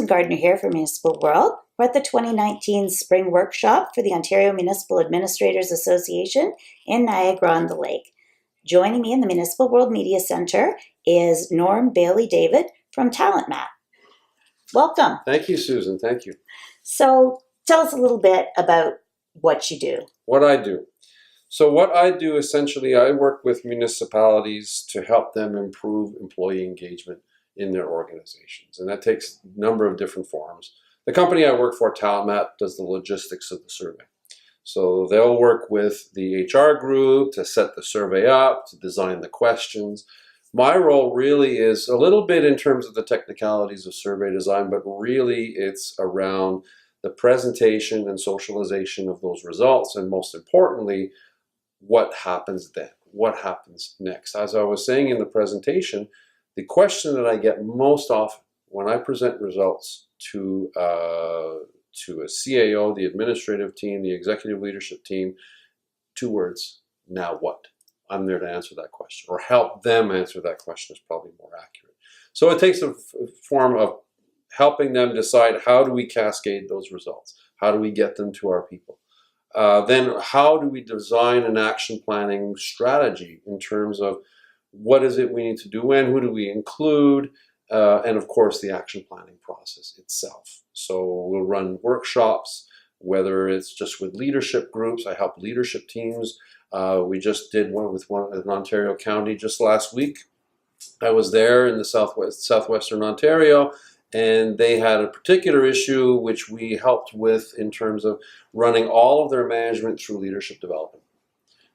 Susan Gardner here for Municipal World. We're at the 2019 Spring Workshop for the Ontario Municipal Administrators Association in Niagara-on-the-Lake. Joining me in the Municipal World Media Center is Norm Baillie-David from TalentMap. Welcome. Thank you, Susan. Thank you. So tell us a little bit about what you do. What I do. So what I do, essentially, I work with municipalities to help them improve employee engagement in their organizations. And that takes a number of different forms. The company I work for, TalentMap, does the logistics of the survey. So they'll work with the HR group to set the survey up, to design the questions. My role really is a little bit in terms of the technicalities of survey design, but really it's around the presentation and socialization of those results, and most importantly, what happens then? What happens next? As I was saying in the presentation, the question that I get most often when I present results to a CAO, the administrative team, the executive leadership team, 2 words: now what? I'm there to answer that question, or help them answer that question is probably more accurate. So it takes a form of helping them decide, how do we cascade those results? How do we get them to our people? Then how do we design an action planning strategy in terms of what is it we need to do when, who do we include, and of course the action planning process itself. So we'll run workshops, whether it's just with leadership groups. I help leadership teams. We just did one in Ontario County just last week. I was there in the southwestern Ontario, and they had a particular issue which we helped with in terms of running all of their management through leadership development,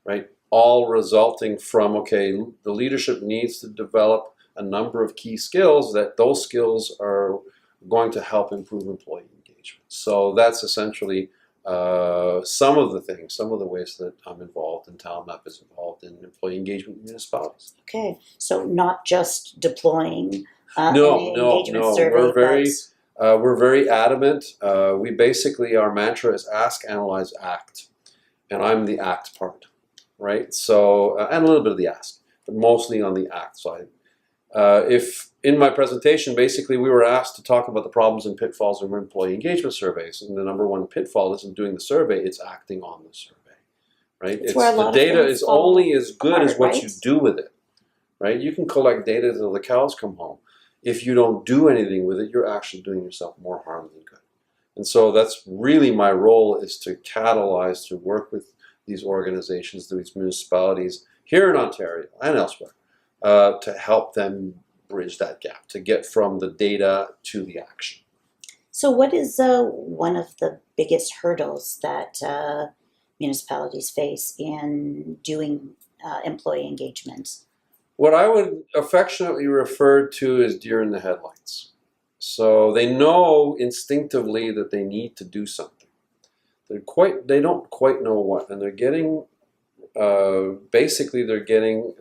right? All resulting from, okay, the leadership needs to develop a number of key skills, that those skills are going to help improve employee engagement. So that's essentially some of the ways that I'm involved, and TalentMap is involved in employee engagement in municipalities. Okay, so not just deploying No. survey, We're very adamant. We basically, our mantra is ask, analyze, act, and I'm the act part, right? So, and a little bit of the ask, but mostly on the act side. If in my presentation, basically, we were asked to talk about the problems and pitfalls of employee engagement surveys, and the number one pitfall isn't doing the survey; it's acting on the survey, right? The data is only as good as what you do with it, right? You can collect data till the cows come home. If you don't do anything with it, you're actually doing yourself more harm than good. And so that's really my role, is to catalyze, to work with these organizations, these municipalities here in Ontario and elsewhere, to help them bridge that gap, to get from the data to the action. So what is one of the biggest hurdles that municipalities face in doing employee engagement? What I would affectionately refer to as deer in the headlights. So they know instinctively that they need to do something. They don't quite know what, and they're getting, basically they're getting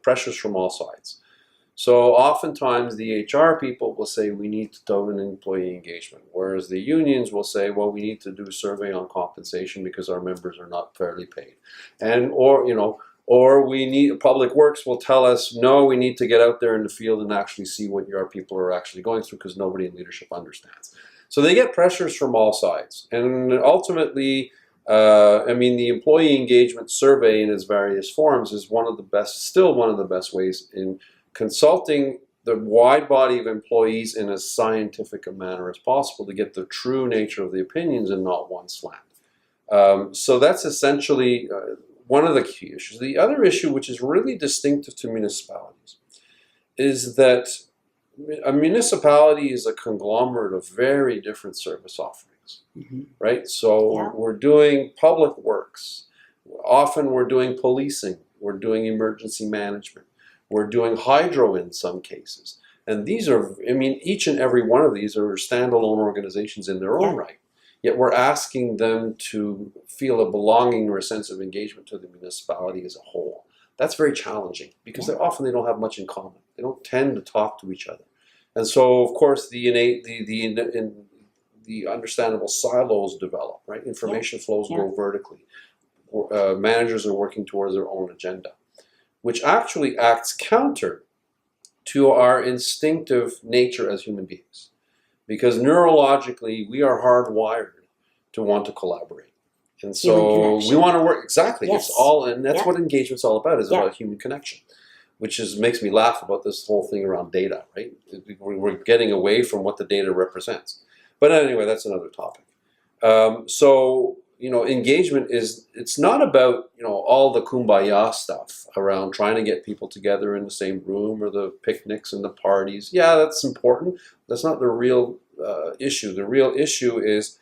pressures from all sides. So oftentimes the HR people will say, we need to do an employee engagement, whereas the unions will say, well, we need to do a survey on compensation because our members are not fairly paid. Or we need, Public Works will tell us, no, we need to get out there in the field and actually see what our people are actually going through, because nobody in leadership understands. So they get pressures from all sides. And ultimately, the employee engagement survey in its various forms is still one of the best ways in consulting the wide body of employees in as scientific a manner as possible to get the true nature of the opinions and not one slant. So that's essentially one of the key issues. The other issue, which is really distinctive to municipalities, is that a municipality is a conglomerate of very different service offerings, right? So we're doing public works. Often we're doing policing. We're doing emergency management. We're doing hydro in some cases. And these are, each and every one of these are standalone organizations in their own right. Yet we're asking them to feel a belonging or a sense of engagement to the municipality as a whole. That's very challenging, because they don't have much in common. They don't tend to talk to each other. And so, of course, the understandable silos develop, right? Information flows go vertically. Managers are working towards their own agenda, which actually acts counter to our instinctive nature as human beings. because neurologically we are hardwired to want to collaborate. And Human so connection. we want to work, exactly. Yes. It's all, and that's Yeah. what engagement's all about, is Yeah. about human connection, which makes me laugh about this whole thing around data, right? We're getting away from what the data represents. But anyway, that's another topic. So, engagement it's not about, all the kumbaya stuff around trying to get people together in the same room, or the picnics and the parties. Yeah, that's important. That's not the real issue. The real issue is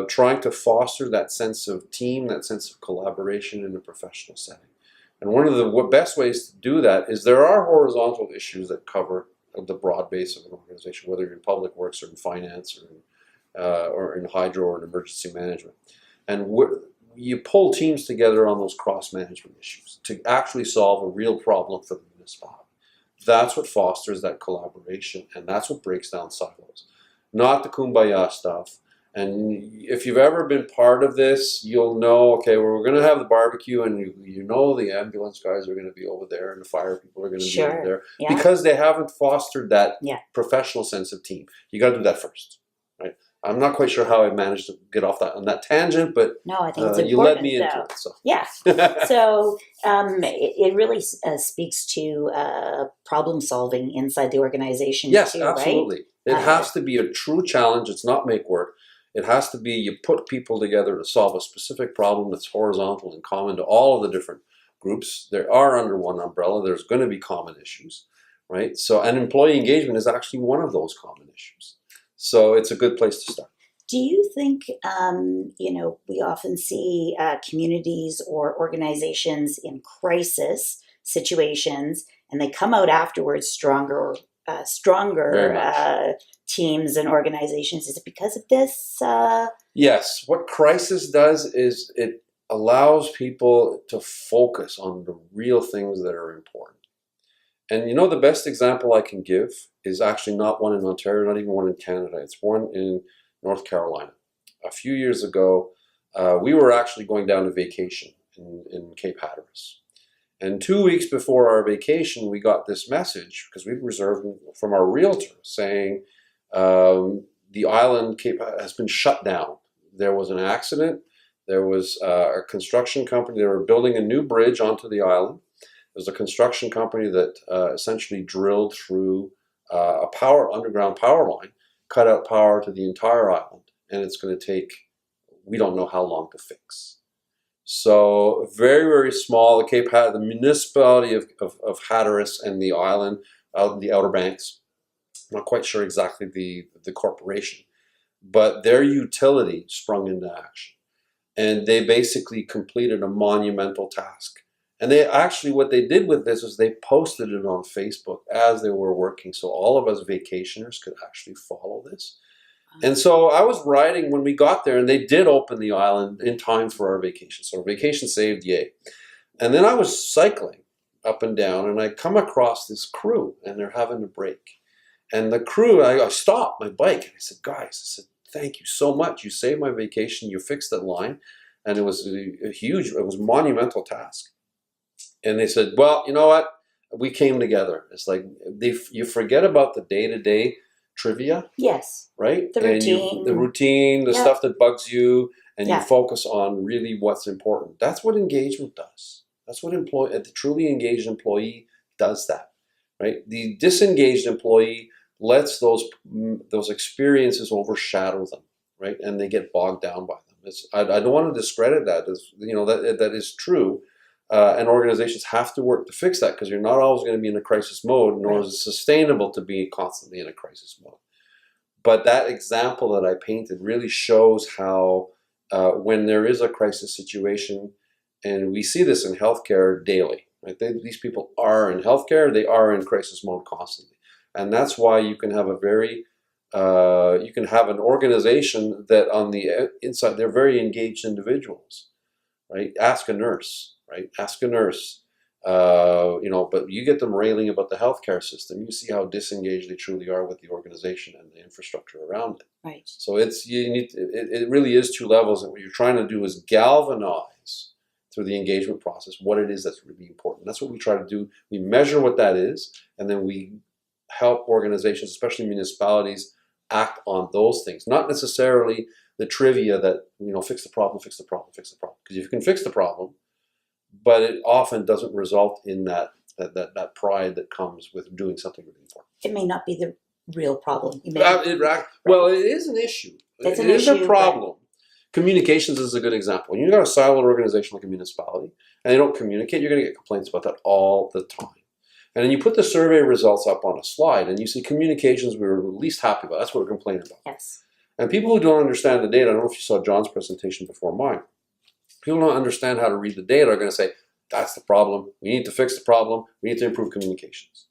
trying to foster that sense of team, that sense of collaboration in a professional setting. And one of the best ways to do that is there are horizontal issues that cover the broad base of an organization, whether you're in public works or in finance or in hydro or in emergency management. And you pull teams together on those cross-management issues to actually solve a real problem for the municipality. That's what fosters that collaboration, and that's what breaks down silos, not the kumbaya stuff. And if you've ever been part of this, you'll know, okay, well, we're going to have the barbecue, and the ambulance guys are going to be over there, and the fire people are going to be over there, because they haven't fostered that professional sense of team. You got to do that first, right? I'm not quite sure how I managed to get off on that tangent, but no, I think it's important, you led me into it. So. Yeah. So it really speaks to problem solving inside the organization. Yes, too, absolutely. Right? It has to be a true challenge. It's not make work. It has to be you put people together to solve a specific problem that's horizontal and common to all of the different groups. There are under one umbrella. There's going to be common issues, right? So, and employee engagement is actually one of those common issues. So it's a good place to start. Do you think, we often see communities or organizations in crisis situations, and they come out afterwards stronger teams and organizations? Is it because of this? Yes. What crisis does is it allows people to focus on the real things that are important. And the best example I can give is actually not one in Ontario, not even one in Canada. It's one in North Carolina. A few years ago, we were actually going down to vacation in Cape Hatteras. And 2 weeks before our vacation, we got this message, because we reserved from our realtor, saying the island Cape has been shut down. There was an accident. There was a construction company. They were building a new bridge onto the island. There's a construction company that essentially drilled through a underground power line, cut out power to the entire island, and it's going to take, we don't know how long to fix. So very, very small. The municipality of Hatteras and the island, the Outer Banks, I'm not quite sure exactly the corporation, but their utility sprung into action. And they basically completed a monumental task. And what they did with this is they posted it on Facebook as they were working, so all of us vacationers could actually follow this. And so I was riding when we got there, and they did open the island in time for our vacation. So vacation saved, yay. And then I was cycling up and down, and I come across this crew, and they're having a break. And the crew, I stopped my bike, and I said, guys, thank you so much. You saved my vacation. You fixed that line. And it was it was a monumental task. And they said, well, you know what? We came together. It's like you forget about the day-to-day trivia. Yes. Right? The routine. The routine, the stuff that bugs you, and you focus on really what's important. That's what engagement does. That's what a truly engaged employee does that. Right? The disengaged employee lets those experiences overshadow them, right? And they get bogged down by them. I don't want to discredit that. That is true. And organizations have to work to fix that, because you're not always going to be in a crisis mode, nor is it sustainable to be constantly in a crisis mode. But that example that I painted really shows how when there is a crisis situation, and we see this in healthcare daily, right? These people are in healthcare, they are in crisis mode constantly. And that's why you can have an organization that on the inside, they're very engaged individuals, right? Ask a nurse. Right? Ask a nurse, but you get them railing about the healthcare system. You see how disengaged they truly are with the organization and the infrastructure around it. Right. So it really is two levels, and what you're trying to do is galvanize through the engagement process what it is that's really important. That's what we try to do. We measure what that is, and then we help organizations, especially municipalities, act on those things, not necessarily the trivia that, fix the problem, fix the problem, fix the problem. Because you can fix the problem, but it often doesn't result in that pride that comes with doing something really important. It may not be the real problem. Well, it is an issue. It's an issue. It is a problem. Communications is a good example. When you've got a siloed organization like a municipality and they don't communicate, you're going to get complaints about that all the time. And then you put the survey results up on a slide and you see communications we were least happy about. That's what we're complaining about. Yes. And people who don't understand the data, I don't know if you saw John's presentation before mine, people who don't understand how to read the data are going to say, that's the problem. We need to fix the problem. We need to improve communications.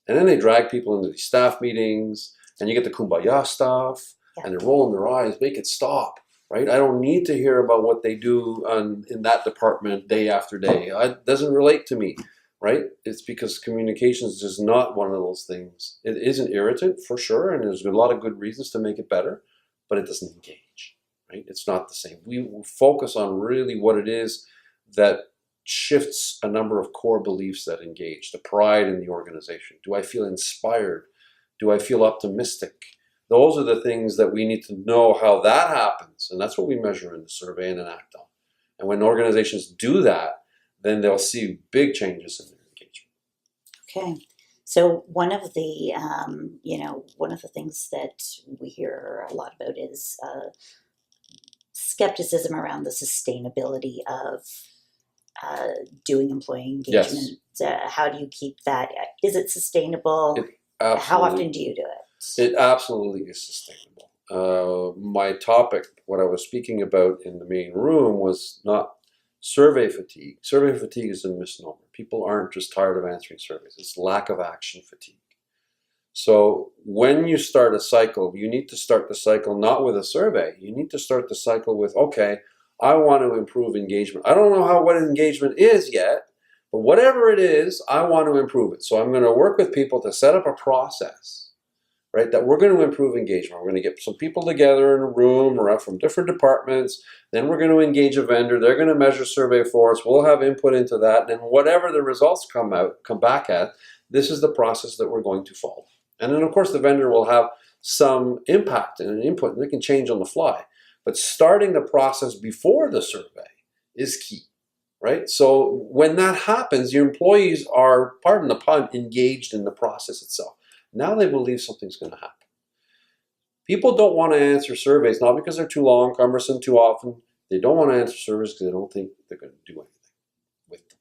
And then they drag people into these staff meetings and you get the kumbaya stuff and they're rolling their eyes, make it stop. Right? I don't need to hear about what they do in that department day after day. It doesn't relate to me, right? It's because communications is not one of those things. It is an irritant for sure, and there's a lot of good reasons to make it better, but it doesn't engage, right? It's not the same. We focus on really what it is that shifts a number of core beliefs that engage. The pride in the organization. Do I feel inspired? Do I feel optimistic? Those are the things that we need to know how that happens. And that's what we measure in the survey and then act on. And when organizations do that, then they'll see big changes in their engagement. Okay. So one of the, one of the things that we hear a lot about is skepticism around the sustainability of doing employee engagement. Yes. How do you keep that? Is it sustainable? How often do you do it? It absolutely is sustainable. My topic, what I was speaking about in the main room, was not survey fatigue. Survey fatigue is a misnomer. People aren't just tired of answering surveys. It's lack of action fatigue. So when you start a cycle, you need to start the cycle not with a survey. You need to start the cycle with, okay, I want to improve engagement. I don't know what engagement is yet, but whatever it is, I want to improve it. So I'm going to work with people to set up a process, right, that we're going to improve engagement. We're going to get some people together in a room or from different departments. Then we're going to engage a vendor. They're going to measure survey for us. We'll have input into that. And whatever the results come back at, this is the process that we're going to follow. And then, of course, the vendor will have some impact and an input, and they can change on the fly. But starting the process before the survey is key, right? So when that happens, your employees are, pardon the pun, engaged in the process itself. Now they believe something's going to happen. People don't want to answer surveys, not because they're too long, cumbersome, too often. They don't want to answer surveys because they don't think they're going to do anything with them.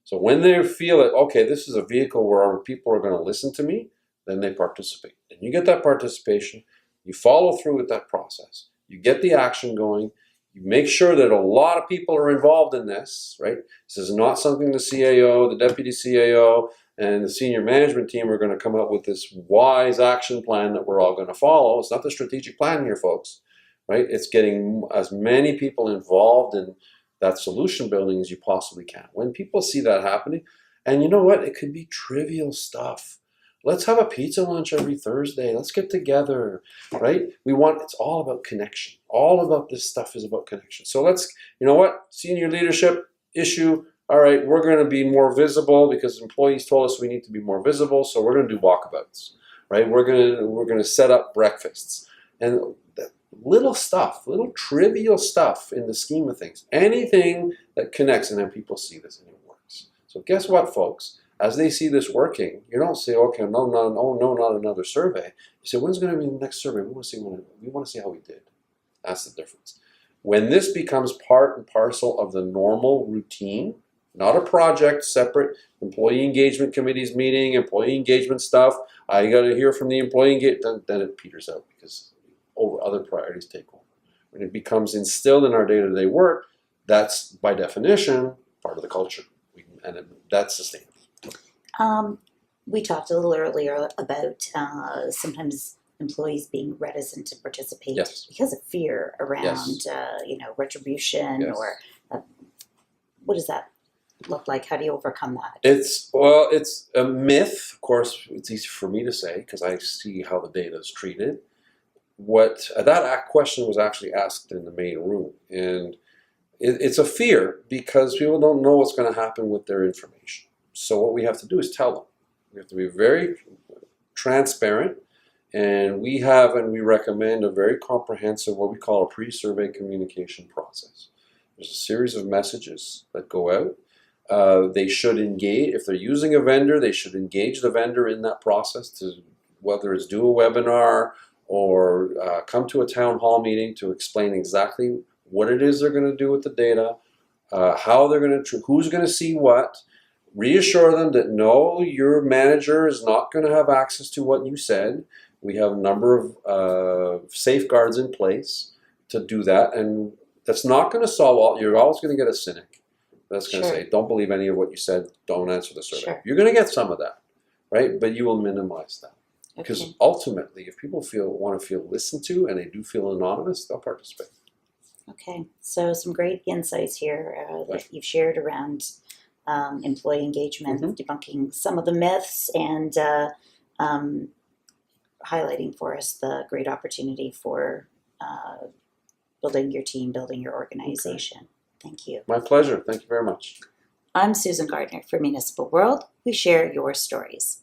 So when they feel that, okay, this is a vehicle where our people are going to listen to me, then they participate. And you get that participation, you follow through with that process, you get the action going, you make sure that a lot of people are involved in this, right? This is not something the CAO, the deputy CAO, and the senior management team are going to come up with this wise action plan that we're all going to follow. It's not the strategic plan here, folks, right? It's getting as many people involved in that solution building as you possibly can. When people see that happening, and you know what? It could be trivial stuff. Let's have a pizza lunch every Thursday. Let's get together, right? It's all about connection. All about this stuff is about connection. So you know what? Senior leadership issue. All right, we're going to be more visible because employees told us we need to be more visible, so we're going to do walkabouts, right? We're going to set up breakfasts. And little stuff, little trivial stuff in the scheme of things. Anything that connects, and then people see this and it works. So guess what, folks? As they see this working, you don't say, okay, no, not another survey. You say, when's going to be the next survey? We want to see how we did. That's the difference. When this becomes part and parcel of the normal routine, not a project, separate employee engagement committees meeting, employee engagement stuff. I got to hear from the employee engagement. Then it peters out because other priorities take over. When it becomes instilled in our day-to-day work, that's by definition part of the culture, that's sustainable. We talked a little earlier about sometimes employees being reticent to participate because of fear around, retribution or what does that look like? How do you overcome that? It's a myth. Of course, it's easy for me to say because I see how the data is treated. That question was actually asked in the main room, and it's a fear because people don't know what's going to happen with their information. So what we have to do is tell them. We have to be very transparent And we have and we recommend a very comprehensive, what we call a pre-survey communication process. There's a series of messages that go out. They should engage, if they're using a vendor, they should engage the vendor in that process, to whether it's do a webinar or come to a town hall meeting to explain exactly what it is they're going to do with the data, how they're going to, who's going to see what. Reassure them that no, your manager is not going to have access to what you said. We have a number of safeguards in place to do that, and that's not going to solve all. You're always going to get a cynic that's going to Sure. say, don't believe any of what you said, don't answer the survey. Sure. You're going to get some of that, right? But you will minimize that. Because Okay. ultimately, if people want to feel listened to and they do feel anonymous, they'll participate. Okay. So some great insights here that you've shared around employee engagement, debunking some of the myths, and highlighting for us the great opportunity for building your team, building your organization. Thank you. My pleasure. Thank you very much. I'm Susan Gardner for Municipal World. We share your stories.